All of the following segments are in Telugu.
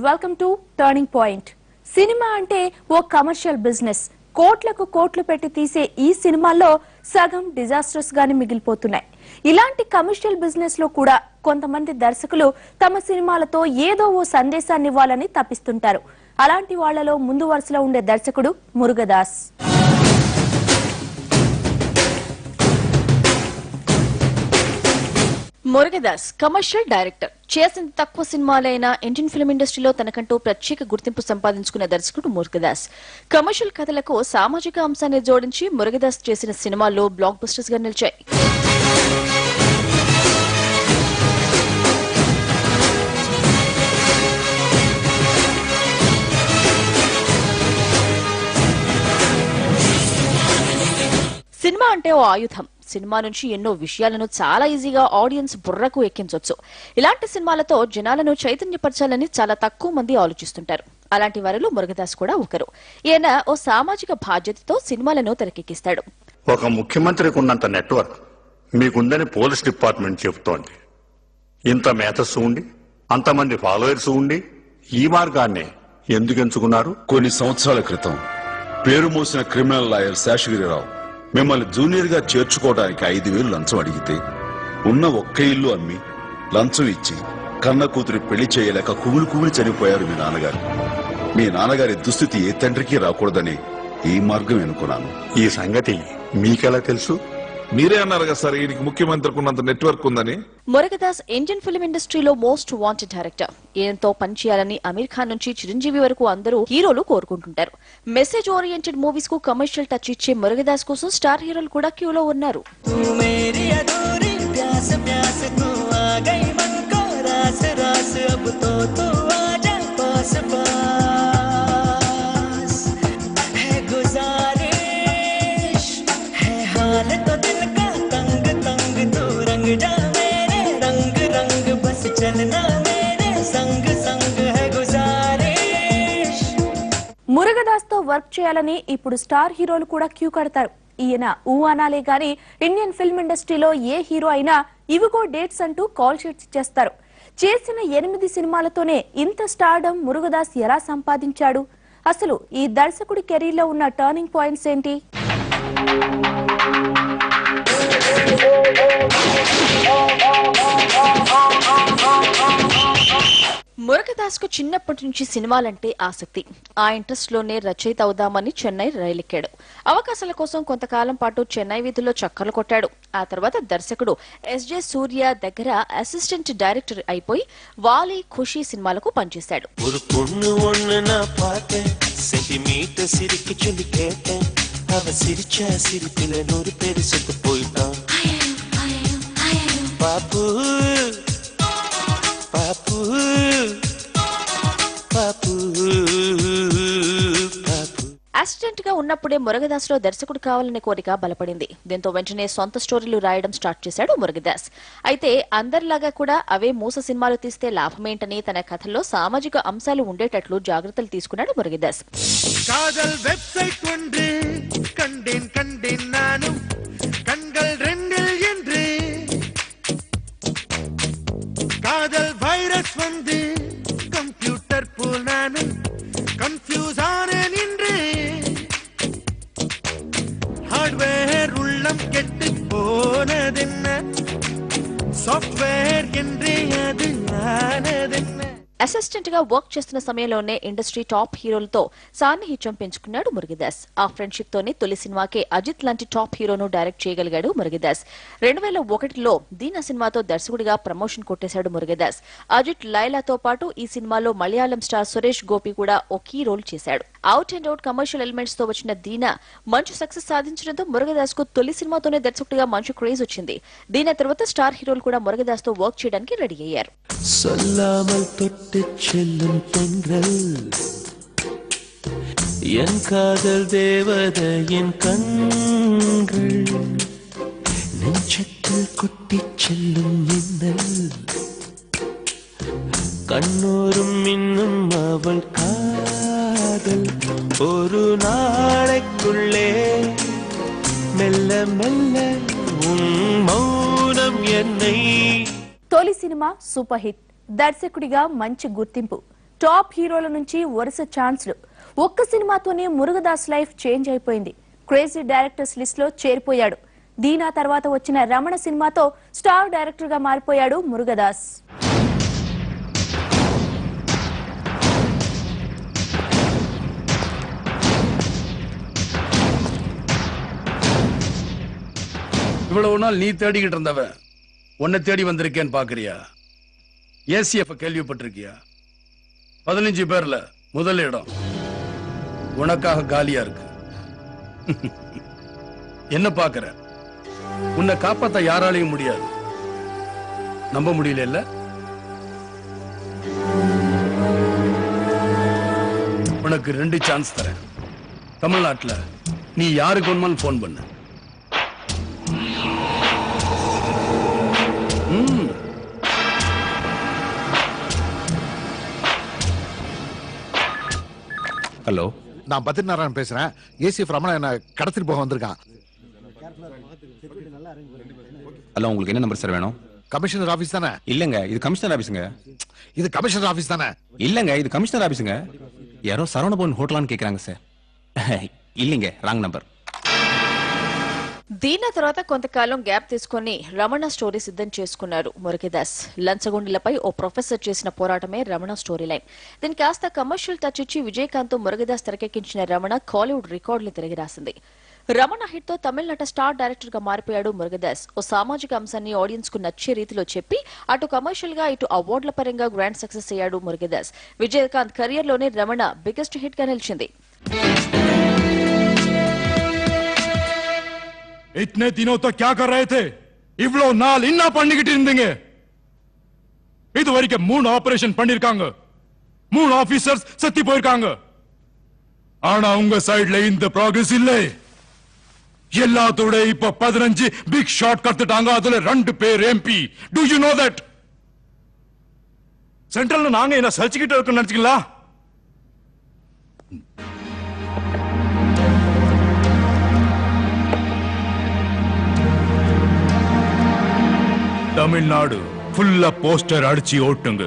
Welcome to turning point. Cinema అంటే ఓ కమర్షియల్ బిజినెస్. కోట్లకు కోట్లు పెట్టి తీసే ఈ సినిమాల్లో సగం డిజాస్టర్స్ గాని మిగిలిపోతున్నాయి. ఇలాంటి కమర్షియల్ బిజినెస్ లో కూడా కొంతమంది దర్శకులు తమ సినిమాలతో ఏదో ఓ సందేశాన్ని ఇవ్వాలని తప్పిస్తుంటారు. అలాంటి వాళ్లలో ముందు వరుసలో ఉండే దర్శకుడు మురుగదాస్. Murugadoss commercial director. చేసిన తక్కువ సినిమాలైన ఇండియన్ ఫిల్మ్ ఇండస్ట్రీలో తనకంటూ ప్రత్యేక గుర్తింపు సంపాదించుకున్న దర్శకుడు మురుగదాస్. కమర్షియల్ కథలకు సామాజిక అంశాన్ని జోడించి మురుగదాస్ చేసిన సినిమాల్లో బ్లాక్ బస్టర్స్ గా నిలిచాయి. సినిమా అంటే ఓ ఆయుధం. సినిమా నుంచి ఎన్నో విషయాలను చాలా ఈజీగా ఆడియన్స్ బుర్రకు ఎక్కించొచ్చు. ఇలాంటి సినిమాలతో జనాలను చైతన్యపరచాలని చాలా తక్కువ మంది ఆలోచిస్తుంటారు. అలాంటి వారిలో మురుగదాస్ కూడా ఒకరు. ఈయన ఓ సామాజిక బాధ్యతతో సినిమాలను తెరకెక్కిస్తాడు. ఒక ముఖ్యమంత్రికి ఉన్నంత నెట్వర్క్ మీకుందని పోలీస్ డిపార్ట్మెంట్ చెబుతోంది. ఇంత మేధస్సు ఉండి అంతమంది ఫాలోయర్స్ ఉండి ఈ మార్గాన్ని ఎందుకు ఎంచుకున్నారు? కొన్ని సంవత్సరాల క్రితం పేరు మోసిన క్రిమినల్ లాయర్ శేషగిరిరావు మిమ్మల్ని జూనియర్ గా చేర్చుకోవడానికి 5,000 లంచం అడిగితే ఉన్న ఒక్క ఇల్లు అమ్మి లంచం ఇచ్చి కన్న కూతురి పెళ్లి చేయలేక కుమిలి చనిపోయారు మీ నాన్నగారు. మీ నాన్నగారి దుస్థితి ఏ తండ్రికి రాకూడదని ఈ మార్గం ఎన్నుకున్నాను. ఈ సంగతి మీకెలా తెలుసు? మీరే అన్నారు కదా సార్ ఈయనకి ముఖ్యమంత్రికి ఉన్నంత నెట్వర్క్ ఉందని. మురుగదాస్ ఇండియన్ ఫిల్మ్ ఇండస్ట్రీలో మోస్ట్ వాంటెడ్ డైరెక్టర్. ఈయనతో పనిచేయాలని అమీర్ ఖాన్ నుంచి చిరంజీవి వరకు అందరూ హీరోలు కోరుకుంటుంటారు. మెసేజ్ ఓరియంటెడ్ మూవీస్ కు కమర్షియల్ టచ్ ఇచ్చే మురుగదాస్ కోసం స్టార్ హీరోలు కూడా క్యూలో ఉన్నారు. మురుగదాస్ తో వర్క్ చేయాలని ఇప్పుడు స్టార్ హీరోలు కూడా క్యూ కడతారు. ఈయన ఊ అనాలే గాని ఇండియన్ ఫిల్మ్ ఇండస్ట్రీలో ఏ హీరో అయినా ఇవిగో డేట్స్ అంటూ కాల్ షీట్స్ ఇచ్చేస్తారు. చేసిన 8 సినిమాలతోనే ఇంత స్టార్డమ్ మురుగదాస్ ఎలా సంపాదించాడు? అసలు ఈ దర్శకుడి కెరీర్ లో ఉన్న టర్నింగ్ పాయింట్స్ ఏంటి? మురుగదాస్ కు చిన్నప్పటి నుంచి సినిమాలంటే ఆసక్తి. ఆ ఇంట్రెస్ట్ లోనే రచయిత అవుదామని చెన్నై రైలెక్కాడు. అవకాశాల కోసం కొంతకాలం పాటు చెన్నై వీధుల్లో చక్కర్లు కొట్టాడు. ఆ తర్వాత దర్శకుడు ఎస్జే సూర్య దగ్గర అసిస్టెంట్ డైరెక్టర్ అయిపోయి వాలి, ఖుషి సినిమాలకు పనిచేశాడు. అసిస్టెంట్ గా ఉన్నప్పుడే మురుగదాస్ లో దర్శకుడు కావాలనే కోరిక బలపడింది. దీంతో వెంటనే సొంత స్టోరీలు రాయడం స్టార్ట్ చేశాడు మురుగదాస్. అయితే అందరిలాగా కూడా అవే మూస సినిమాలు తీస్తే లాభమేంటని తన కథల్లో సామాజిక అంశాలు ఉండేటట్లు జాగ్రత్తలు తీసుకున్నాడు మురుగదాస్. అసిస్టెంట్ గా వర్క్ చేస్తున్న సమయంలోనే ఇండస్ట్రీ టాప్ హీరోలతో సాన్నిహిత్యం పెంచుకున్నాడు మురుగదాస్. ఆ ఫ్రెండ్షిప్ తోనే తొలి సినిమాకే అజిత్ లాంటి టాప్ హీరోను డైరెక్ట్ చేయగలిగాడు మురుగదాస్. 2001లో దీనా సినిమాతో దర్శకుడిగా ప్రమోషన్ కొట్టేశాడు మురుగదాస్. అజిత్, లైలాతో పాటు ఈ సినిమాలో మలయాళం స్టార్ సురేష్ గోపి కూడా ఓ కీ రోల్ చేశాడు. Out and out commercial elements తో వచ్చిన దీనా మంచి సక్సెస్ సాధించడంతో మురుగదాస్ కు తొలి సినిమాతోనే దర్శకుడిగా మంచి క్రేజ్ వచ్చింది. దీని తర్వాత స్టార్ హీరోలు కూడా మురుగదాస్ తో వర్క్ చేయడానికి రెడీ అయ్యారు. செல்லும் தென்றல் என் காதல் தேவதையின் கண்கள் நெஞ்சத்தில் கொட்டி செல்லும் மின்னல் கண்ணோரும் இன்னும் அவள் காதல் ஒரு நாளைக்குள்ளே மெல்ல மெல்ல உன் మౌనం ఎన్నై. తొలి సినిమా సూపర్ హిట్, దర్శకుడిగా మంచి గుర్తింపు. టాప్ హీరోల నుంచి వరుస ఛాన్స్లు. ఒక్క సినిమాతోనే మురుగదాస్ లైఫ్ చేంజ్ అయిపోయింది. క్రేజీ డైరెక్టర్స్ లిస్ట్ లో చేరిపోయాడు. దీనా తర్వాత వచ్చిన రమణ సినిమాతో స్టార్ డైరెక్టర్ గా మారిపోయాడు మురుగదాస్. இவ்வளவு நாள் நீ தேடிக்கிட்டு இருந்தவன் உன்னை தேடி வந்திருக்கேன்னு பாக்குறியா? ஏசிஎஃப் கேள்விப்பட்டிருக்கியா? 15 பேர்ல முதல் இடம் உனக்காக காலியா இருக்கு. என்ன பாக்குற? உன்னை காப்பாத்த யாராலையும் முடியாது. நம்ப முடியல இல்ல? உனக்கு 2 சான்ஸ் தரேன். தமிழ்நாட்டுல நீ யாருக்கு வேணுமாலும் போன் பண்ணு. ஹலோ, நான் பத்ரிநாராயணன் பேசுறேன். ஏசிஎஃப் ரமணா என்ன கடத்திட்டு போக வந்திருக்கான். ஹலோ, உங்களுக்கு என்ன நம்பர் சார் வேணும்? கமிஷனர் ஆபீஸ் தானே? இல்லங்க, இது கமிஷனர் ஆபீஸுங்க. இது கமிஷனர் ஆபீஸ் தானே? இல்லங்க, இது கமிஷனர் ஆபீஸுங்க. யாரோ சரவணபவன் ஹோட்டலான்னு கேக்குறாங்க சார். இல்லங்க, రాంగ్ నంబర్. దీని తర్వాత కొంతకాలం గ్యాప్ తీసుకుని రమణ స్టోరీ సిద్ధం చేసుకున్నారు మురుగదాస్. లంచగొండిలపై ఓ ప్రొఫెసర్ చేసిన పోరాటమే రమణ స్టోరీ లైన్. దీని కాస్త కమర్షియల్ టచ్ ఇచ్చి విజయకాంత్ మురుగదాస్ తెరకెక్కించిన రమణ కాలీవుడ్ రికార్డులు తిరిగి రాసింది. రమణ హిట్ తో తమిళనాట స్టార్ డైరెక్టర్ గా మారిపోయాడు మురుగదాస్. ఓ సామాజిక అంశాన్ని ఆడియన్స్ కు నచ్చే రీతిలో చెప్పి అటు కమర్షియల్ గా ఇటు అవార్డుల పరంగా గ్రాండ్ సక్సెస్ అయ్యాడు మురుగదాస్. విజయకాంత్ కెరియర్ లోనే రమణ బిగ్గెస్ట్ హిట్ గా నిలిచింది. इतने दिनों तक क्या कर रहे थे? इव्लो नाल इन्ना பண்ணிக்கிட்டு இருந்தீங்க. இதுவரைக்கும் 3 ஆபரேஷன் பண்ணிருக்காங்க. 3 ஆபீசர்ஸ் செத்து போயிருக்காங்க. ஆனா உங்க சைடுல இந்த progress இல்ல. எல்லாத்தோட இப்ப 15 பிக் ஷாட் கத்துட்டாங்க. அதுல 2 பேர் MP. Do you know that? சென்ட்ரல்ல நாங்க என்ன சர்ச்சிக்கிட்டு இருக்கோம் நினைச்சீங்களா? தமிழ்நாடு ஃபுல்லா போஸ்டர் அடிச்சு ஓட்டுங்க.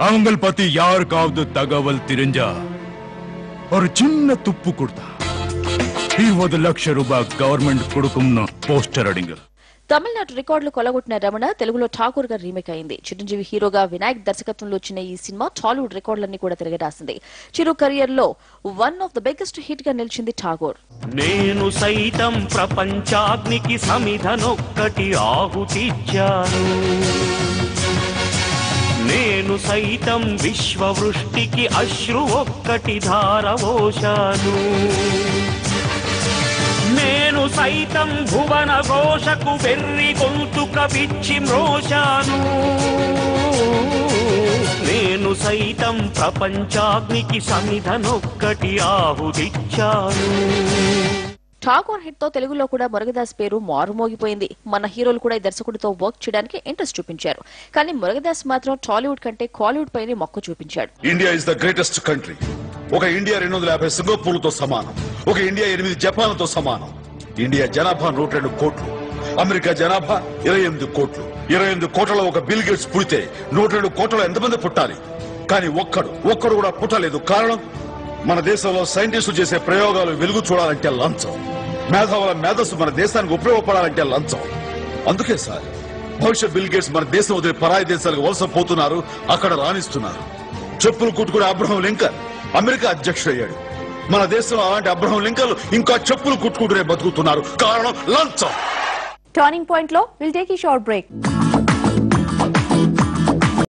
அவங்க பத்தி யாருக்காவது தகவல் தெரிஞ்சா ஒரு சின்ன துப்பு கொடுத்தா 20 லட்சம் ரூபாய் கவர்மெண்ட் கொடுக்கும்னு போஸ்டர் அடிங்க. తమిళనాడు రికార్డులు కొలగొట్టిన రమణ తెలుగులో ఠాకూర్ గా రీమేక్ అయింది. చిరంజీవి హీరోగా వినాయక్ దర్శకత్వంలో వచ్చిన ఈ సినిమా టాలీవుడ్ రికార్డులన్నీ కూడా తిరిగి రాసింది. చిరు కెరియర్ లో one of the biggest hit గా నిలిచింది ఠాకూర్. నేను సైతం ప్రపంచాగ్నికి సమిధనొక్కటి ఆహుతిచ్చాను. నేను సైతం విశ్వవృష్టికి అశ్రు ఒక్కటి ధారవోశాను. నేను సైతం భువన ఘోషకు వెర్రి గొంతుక విచ్చి మ్రోశాను. నేను సైతం ప్రపంచాగ్నికి సమిధనొక్కటి ఆహుతిచ్చాను. ఠాకూర్ హిట్ తో తెలుగులో కూడా మురుగదాస్ పేరు మారుమోగిపోయింది. మన హీరోలు కూడా ఈ దర్శకుడితో వర్క్ చేయడానికి ఇంట్రెస్ట్ చూపించారు. కానీ మురుగదాస్ మాత్రం టాలీవుడ్ కంటే కాలీవుడ్ పైనే మొక్కు చూపించాడు. India is the greatest country. ఒక ఇండియా 250 సింగపూర్తో సమానం. ఒక ఇండియా 8 జపాన్తో సమానం. ఇండియా జనాభా 102 కోట్లు. అమెరికా జనాభా 28 కోట్లు. 28 కోట్లలో ఒక బిల్ గేట్స్ పుడితే 102 కోట్లలో ఎంతమంది పుట్టాలి? కానీ ఒక్కడు కూడా పుట్టలేదు. కారణం, మన దేశంలో సైంటిస్టులు చేసే ప్రయోగాలు వెలుగు చూడాలంటే లంచం. మేధావుల మేధస్సు మన దేశానికి ఉపయోగపడాలంటే లంచం. అందుకే సార్ భవిష్యత్ బిల్ గేట్స్ మన దేశం వదిలి పరాయి దేశాలకు వలస పోతున్నారు. అక్కడ రాణిస్తున్నారు. చెప్పులు కుట్టుకునే అబ్రహం లింకన్ అమెరికా అధ్యక్షుడయ్యాడు. మన దేశంలో అలాంటి అబ్రహం లింకన్లు ఇంకా చెప్పులు కుట్టుకుంటూనే బతుకుతున్నారు. కారణం లంచం. టర్నింగ్ పాయింట్ లో will take a short break.